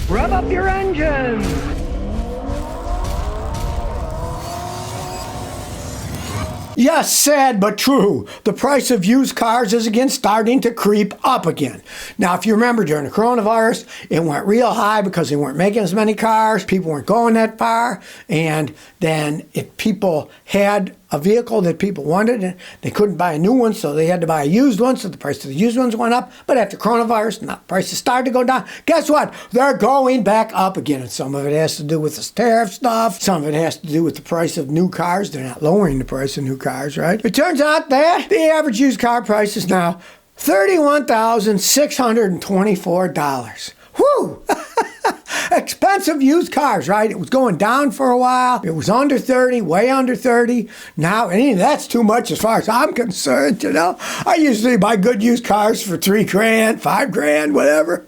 Rev up your engines! Yes, sad but true. The price of used cars is again starting to creep up again. Now, if you remember during the coronavirus, it went real high because they weren't making as many cars, people weren't going that far, and then if people had a vehicle that people wanted, they couldn't buy a new one, so they had to buy a used one, so the price of the used ones went up. But after coronavirus, now prices started to go down. Guess what? They're going back up again, and some of it has to do with this tariff stuff. Some of it has to do with the price of new cars. They're not lowering the price of new cars, right? It turns out that the average used car price is now $31,624. Whew! Expensive used cars, right? It was going down for a while. It was under 30, way under 30. Now, and that's too much as far as I'm concerned, you know. I usually buy good used cars for $3,000, $5,000, whatever.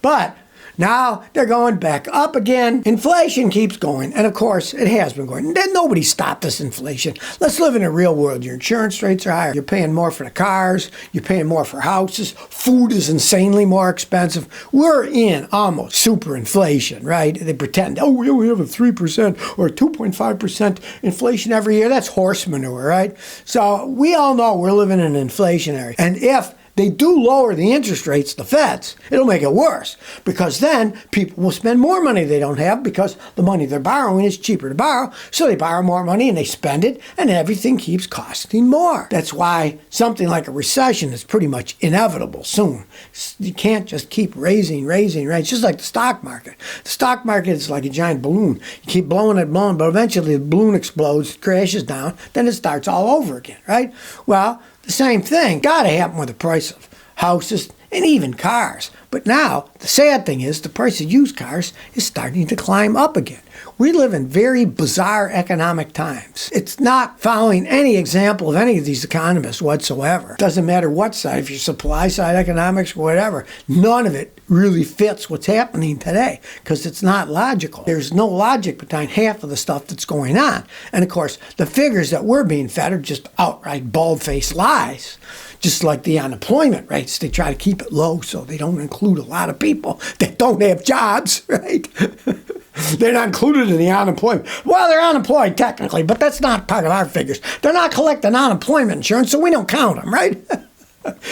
But now they're going back up again. Inflation keeps going. And of course, it has been going. Nobody stopped this inflation. Let's live in the real world. Your insurance rates are higher. You're paying more for the cars. You're paying more for houses. Food is insanely more expensive. We're in almost super inflation, right? They pretend, oh, we only have a 3% or 2.5% inflation every year. That's horse manure, right? So we all know we're living in an inflationary. And if they do lower the interest rates, the feds, it'll make it worse, because then people will spend more money they don't have because the money they're borrowing is cheaper to borrow, so they borrow more money and they spend it, and everything keeps costing more. That's why something like a recession is pretty much inevitable soon. You can't just keep raising rates, just like the stock market. The stock market is like a giant balloon. You keep blowing it, but eventually the balloon explodes, crashes down, then it starts all over again, right? Well, the same thing got to happen with the price of houses and even cars. But now, the sad thing is the price of used cars is starting to climb up again. We live in very bizarre economic times. It's not following any example of any of these economists whatsoever. Doesn't matter what side, if you're supply side economics or whatever, none of it really fits what's happening today because it's not logical. There's no logic behind half of the stuff that's going on. And of course, the figures that we're being fed are just outright bald-faced lies. Just like the unemployment rates, they try to keep it low so they don't include a lot of people that don't have jobs, right? They're not included in the unemployment. Well, they're unemployed technically, but that's not part of our figures. They're not collecting unemployment insurance, so we don't count them, right?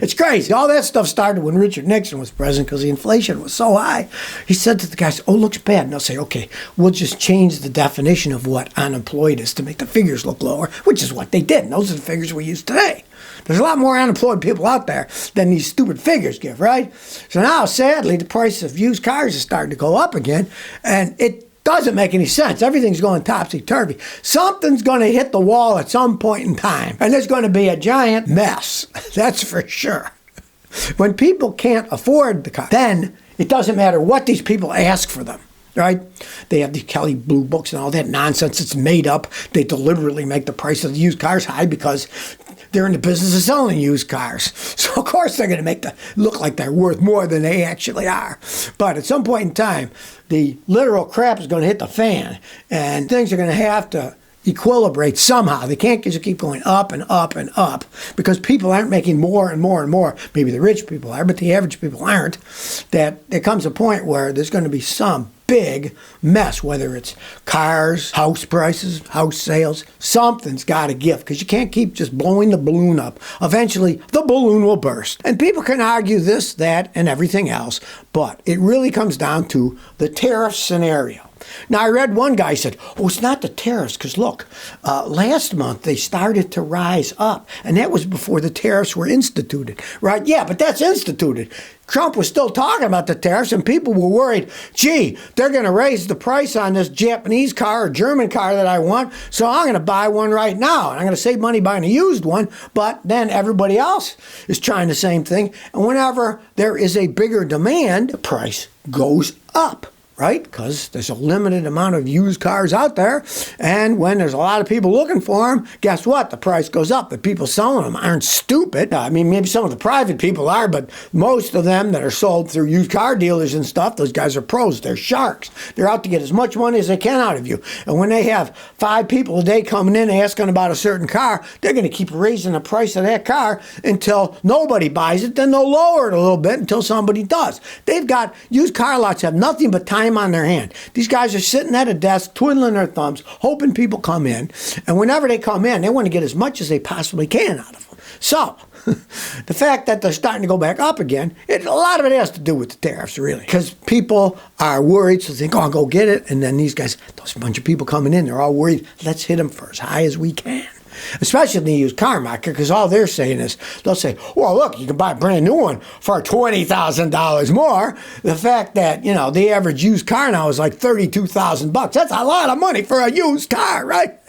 It's crazy. All that stuff started when Richard Nixon was president because the inflation was so high. He said to the guys, oh, it looks bad. And they'll say, okay, we'll just change the definition of what unemployed is to make the figures look lower, which is what they did. And those are the figures we use today. There's a lot more unemployed people out there than these stupid figures give, right? So now, sadly, the price of used cars is starting to go up again, and it doesn't make any sense. Everything's going topsy-turvy. Something's going to hit the wall at some point in time, and there's going to be a giant mess. That's for sure. When people can't afford the car, then it doesn't matter what these people ask for them. Right? They have the Kelly Blue Books and all that nonsense. It's made up. They deliberately make the price of the used cars high because they're in the business of selling used cars. So, of course, they're going to make them look like they're worth more than they actually are. But at some point in time, the literal crap is going to hit the fan, and things are going to have to equilibrate somehow. They can't just keep going up and up and up because people aren't making more and more and more. Maybe the rich people are, but the average people aren't. That there comes a point where there's going to be some big mess, whether it's cars, house prices, house sales. Something's got to give because you can't keep just blowing the balloon up. Eventually, the balloon will burst. And people can argue this, that, and everything else, but it really comes down to the tariff scenario. Now, I read one guy said, oh, it's not the tariffs, because look, last month they started to rise up, and that was before the tariffs were instituted, right? Yeah, but that's instituted. Trump was still talking about the tariffs, and people were worried, gee, they're going to raise the price on this Japanese car or German car that I want, so I'm going to buy one right now, and I'm going to save money buying a used one, but then everybody else is trying the same thing, and whenever there is a bigger demand, the price goes up. right? Because there's a limited amount of used cars out there. And when there's a lot of people looking for them, guess what? The price goes up. The people selling them aren't stupid. I mean, maybe some of the private people are, but most of them that are sold through used car dealers and stuff, those guys are pros. They're sharks. They're out to get as much money as they can out of you. And when they have 5 people a day coming in asking about a certain car, they're going to keep raising the price of that car until nobody buys it. Then they'll lower it a little bit until somebody does. They've got used car lots have nothing but time on their hand. These guys are sitting at a desk, twiddling their thumbs, hoping people come in. And whenever they come in, they want to get as much as they possibly can out of them. So, the fact that they're starting to go back up again, a lot of it has to do with the tariffs, really. Because people are worried, so they think, oh, I'll go get it. And then these guys, those bunch of people coming in, they're all worried, let's hit them for as high as we can. Especially in the used car market, because all they're saying is, they'll say, well, look, you can buy a brand new one for $20,000 more. The fact that, the average used car now is like $32,000. That's a lot of money for a used car, right?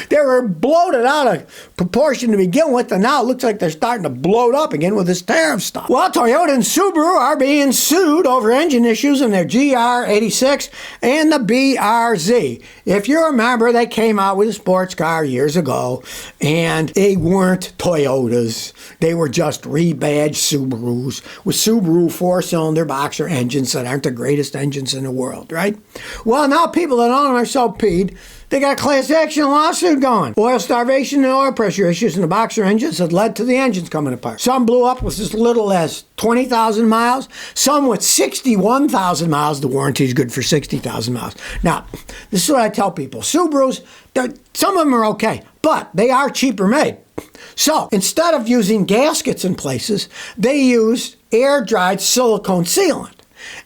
They were bloated out of proportion to begin with, and now it looks like they're starting to bloat up again with this tariff stuff. Well, Toyota and Subaru are being sued over engine issues in their GR86 and the BRZ. If you remember, they came out with a sports car years ago, and they weren't Toyotas. They were just rebadged Subarus with Subaru 4-cylinder boxer engines that aren't the greatest engines in the world, right? Well, now people that own them are so peed, they got a class action lawsuit going. Oil starvation and oil pressure issues in the boxer engines had led to the engines coming apart. Some blew up with as little as 20,000 miles. Some with 61,000 miles. The warranty is good for 60,000 miles. Now, this is what I tell people. Subarus, some of them are okay, but they are cheaper made. So instead of using gaskets in places, they use air-dried silicone sealant.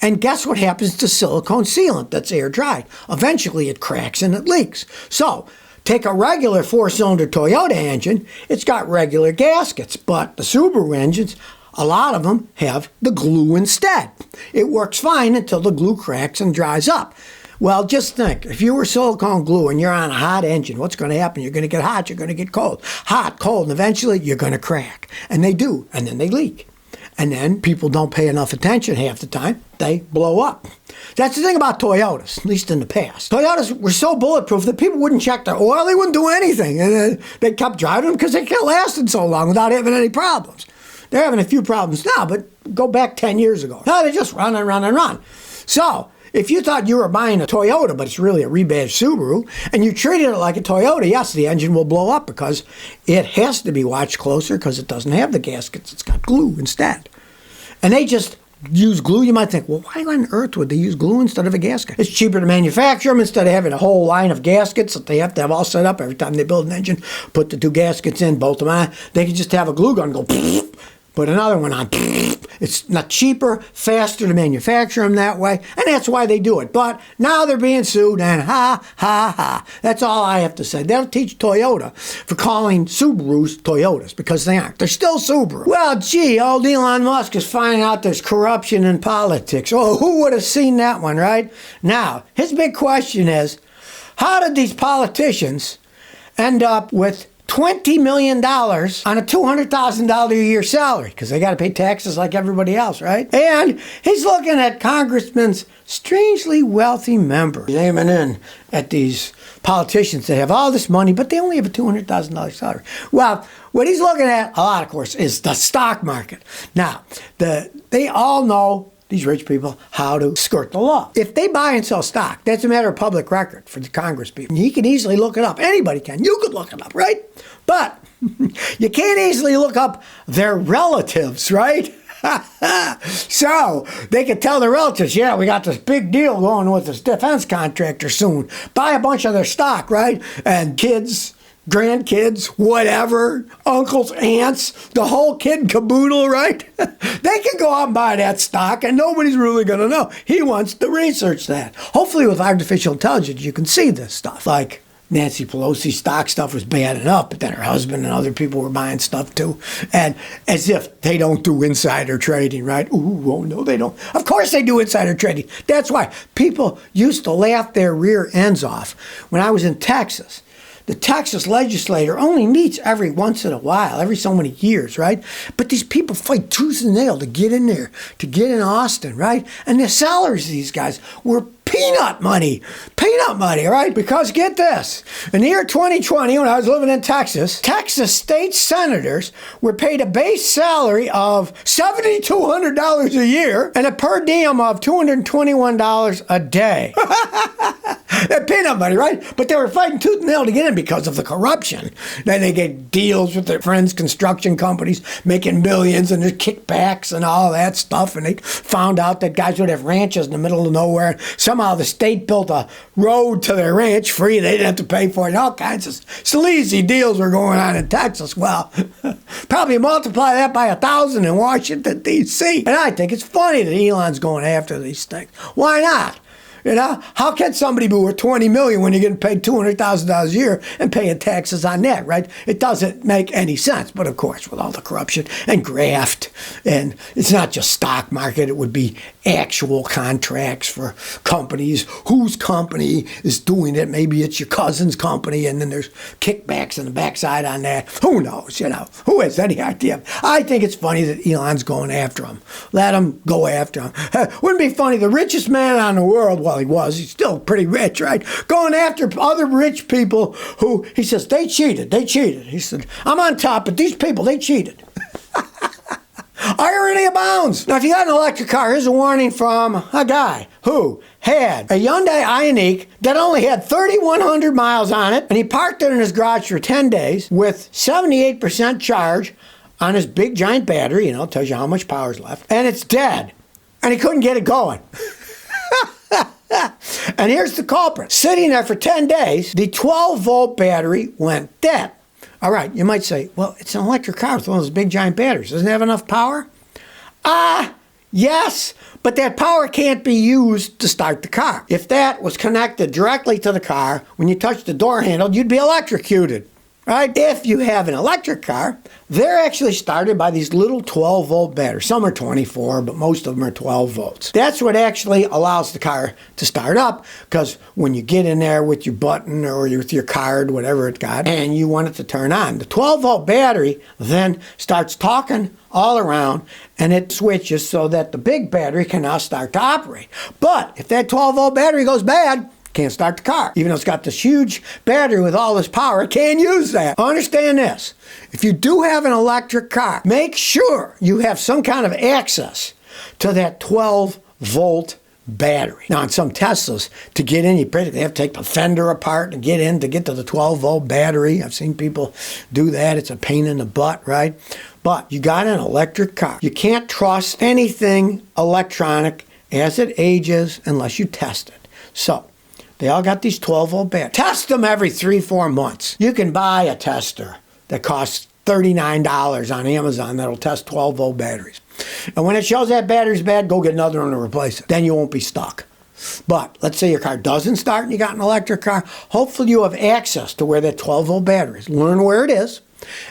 And guess what happens to silicone sealant that's air-dried? Eventually it cracks and it leaks. So take a regular 4-cylinder Toyota engine, it's got regular gaskets, but the Subaru engines, a lot of them have the glue instead. It works fine until the glue cracks and dries up. Well, just think, if you were silicone glue and you're on a hot engine, what's going to happen? You're going to get hot, you're going to get cold. Hot, cold, and eventually you're going to crack. And they do, and then they leak. And then people don't pay enough attention half the time, they blow up. That's the thing about Toyotas, at least in the past. Toyotas were so bulletproof that people wouldn't check their oil, they wouldn't do anything. And they kept driving them because they kept lasting so long without having any problems. They're having a few problems now, but go back 10 years ago. No, they just run and run and run. So, if you thought you were buying a Toyota, but it's really a rebadged Subaru, and you treated it like a Toyota, yes, the engine will blow up because it has to be watched closer because it doesn't have the gaskets. It's got glue instead. And they just use glue. You might think, well, why on earth would they use glue instead of a gasket? It's cheaper to manufacture them instead of having a whole line of gaskets that they have to have all set up every time they build an engine. Put the 2 gaskets in, bolt them on. They can just have a glue gun go, put another one on. It's not cheaper, faster to manufacture them that way, and that's why they do it. But now they're being sued, and ha, ha, ha. That's all I have to say. They'll teach Toyota for calling Subarus Toyotas, because they aren't. They're still Subaru. Well, gee, old Elon Musk is finding out there's corruption in politics. Oh, who would have seen that one, right? Now, his big question is, how did these politicians end up with $20 million on a $200,000 a year salary, because they got to pay taxes like everybody else, right? And he's looking at congressmen's strangely wealthy members, aiming in at these politicians that have all this money, but they only have a $200,000 salary. Well, what he's looking at a lot, of course, is the stock market. Now, they all know, these rich people, how to skirt the law. If they buy and sell stock, that's a matter of public record for the Congress people. He can easily look it up. Anybody can. You could look it up, right? But you can't easily look up their relatives, right? So they could tell their relatives, yeah, we got this big deal going with this defense contractor soon. Buy a bunch of their stock, right? And kids, grandkids, whatever, uncles, aunts, the whole kid and caboodle, right? They can go out and buy that stock and nobody's really going to know. He wants to research that. Hopefully with artificial intelligence, you can see this stuff. Like Nancy Pelosi's stock stuff was bad enough, but then her husband and other people were buying stuff too. And as if they don't do insider trading, right? Ooh, oh no, they don't. Of course they do insider trading. That's why people used to laugh their rear ends off when I was in Texas. the Texas legislature only meets every once in a while, every so many years, right? But these people fight tooth and nail to get in there, to get in Austin, right? And the salaries of these guys were peanut money, right? Because get this, in the year 2020, when I was living in Texas, Texas state senators were paid a base salary of $7,200 a year and a per diem of $221 a day. That peanut money, right? But they were fighting tooth and nail to get in because of the corruption. Then they get deals with their friends' construction companies, making millions, and there's kickbacks and all that stuff. And they found out that guys would have ranches in the middle of nowhere. Somehow the state built a road to their ranch free. They didn't have to pay for it. All kinds of sleazy deals were going on in Texas. Well, probably multiply that by 1,000 in Washington, D.C. And I think it's funny that Elon's going after these things. Why not? You know, how can somebody be worth $20 million when you're getting paid $200,000 a year and paying taxes on that, right? It doesn't make any sense. But of course, with all the corruption and graft, and it's not just stock market, it would be actual contracts for companies. Whose company is doing it? Maybe it's your cousin's company, and then there's kickbacks on the backside on that. Who knows? You know, who has any idea? I think it's funny that Elon's going after him. Let him go after him. Wouldn't it be funny? The richest man on the world, well, he's still pretty rich, right? Going after other rich people who, he says, they cheated. He said, I'm on top, but these people, they cheated. Irony abounds. Now, if you got an electric car, here's a warning from a guy who had a Hyundai Ioniq that only had 3,100 miles on it, and he parked it in his garage for 10 days with 78% charge on his big giant battery, tells you how much power's left, and it's dead, and he couldn't get it going. And here's the culprit. Sitting there for 10 days, the 12-volt battery went dead. All right, you might say, well, it's an electric car with one of those big giant batteries. Doesn't it have enough power? Yes, but that power can't be used to start the car. If that was connected directly to the car, when you touch the door handle, you'd be electrocuted. Right? If you have an electric car, they're actually started by these little 12-volt batteries. Some are 24, but most of them are 12 volts. That's what actually allows the car to start up, because when you get in there with your button or with your card, whatever it got, and you want it to turn on, the 12-volt battery then starts talking all around, and it switches so that the big battery can now start to operate. But if that 12-volt battery goes bad, can't start the car. Even though it's got this huge battery with all this power, it can't use that. Understand this. If you do have an electric car, make sure you have some kind of access to that 12-volt battery. Now, on some Teslas, to get in, you basically have to take the fender apart to get in, to get to the 12-volt battery. I've seen people do that. It's a pain in the butt, right? But you got an electric car. You can't trust anything electronic as it ages unless you test it. So, they all got these 12-volt batteries. Test them every 3-4 months. You can buy a tester that costs $39 on Amazon that'll test 12-volt batteries. And when it shows that battery's bad, go get another one to replace it. Then you won't be stuck. But let's say your car doesn't start and you got an electric car. Hopefully you have access to where that 12-volt battery is. Learn where it is.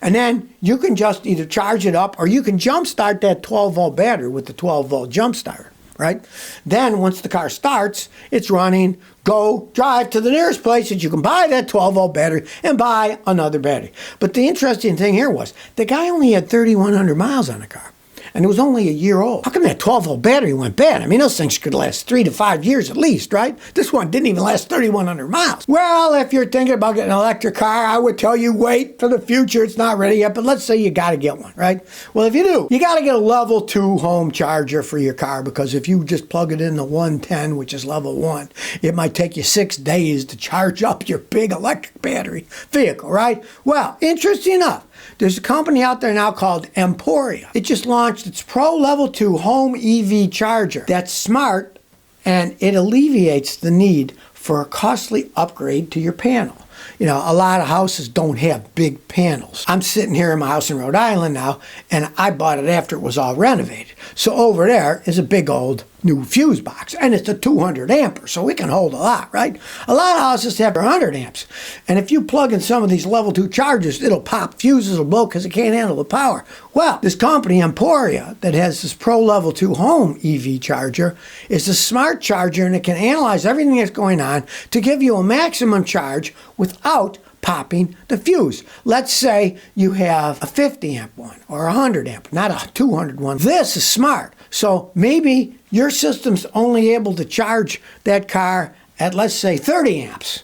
And then you can just either charge it up or you can jump start that 12-volt battery with the 12-volt jump starter. Right? Then once the car starts, it's running, go drive to the nearest place that you can buy that 12-volt battery and buy another battery. But the interesting thing here was the guy only had 3,100 miles on the car. And it was only a year old. How come that 12-volt battery went bad? I mean, those things could last 3 to 5 years at least, right? This one didn't even last 3,100 miles. Well, if you're thinking about getting an electric car, I would tell you wait for the future. It's not ready yet, but let's say you got to get one, right? Well, if you do, you got to get a level 2 home charger for your car, because if you just plug it in the 110, which is level 1, it might take you 6 days to charge up your big electric battery vehicle, right? Well, interesting enough, there's a company out there now called Emporia. It just launched its Pro Level 2 home EV charger that's smart, and it alleviates the need for a costly upgrade to your panel. A lot of houses don't have big panels. I'm sitting here in my house in Rhode Island now, and I bought it after it was all renovated. So over there is a big old new fuse box, and it's a 200 amper, so it can hold a lot, right? A lot of houses have 100 amps, and if you plug in some of these level 2 chargers, it'll pop, fuses will blow because it can't handle the power. Well, this company, Emporia, that has this Pro Level 2 home EV charger, is a smart charger, and it can analyze everything that's going on to give you a maximum charge without popping the fuse. Let's say you have a 50 amp one or a 100 amp, not a 200 one. This is smart. So maybe your system's only able to charge that car at, let's say, 30 amps,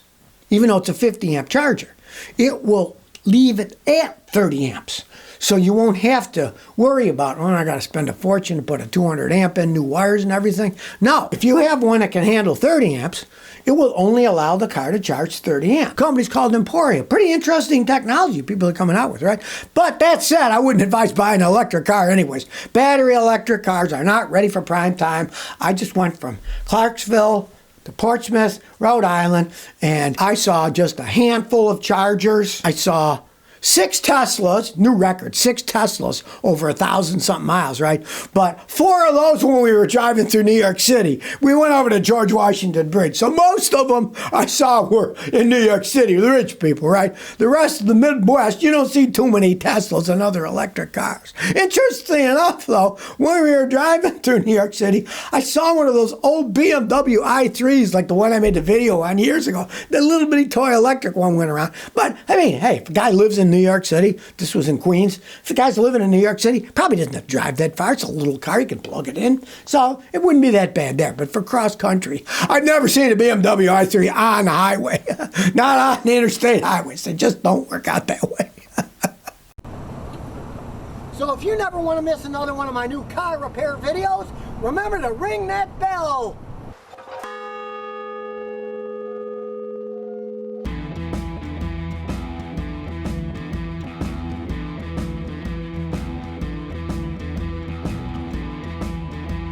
even though it's a 50 amp charger. It will leave it at 30 amps. So you won't have to worry about, I got to spend a fortune to put a 200 amp in, new wires and everything. No, if you have one that can handle 30 amps, it will only allow the car to charge 30 amps. The company's called Emporia. Pretty interesting technology people are coming out with, right? But that said, I wouldn't advise buying an electric car anyways. Battery electric cars are not ready for prime time. I just went from Clarksville to Portsmouth, Rhode Island, and I saw just a handful of chargers. I saw 6 Teslas, new record, 6 Teslas over 1,000-something miles, right? But 4 of those when we were driving through New York City. We went over to George Washington Bridge. So most of them I saw were in New York City, the rich people, right? The rest of the Midwest, you don't see too many Teslas and other electric cars. Interesting enough, though, when we were driving through New York City, I saw one of those old BMW i3s, like the one I made the video on years ago. The little bitty toy electric one went around. But, I mean, hey, if a guy lives in New York City, this was in Queens, if the guy's living in New York City, probably doesn't have to drive that far. It's a little car, you can plug it in. So it wouldn't be that bad there. But for cross country, I've never seen a BMW i3 on the highway. Not on the interstate highways. They just don't work out that way. So if you never want to miss another one of my new car repair videos, remember to ring that bell.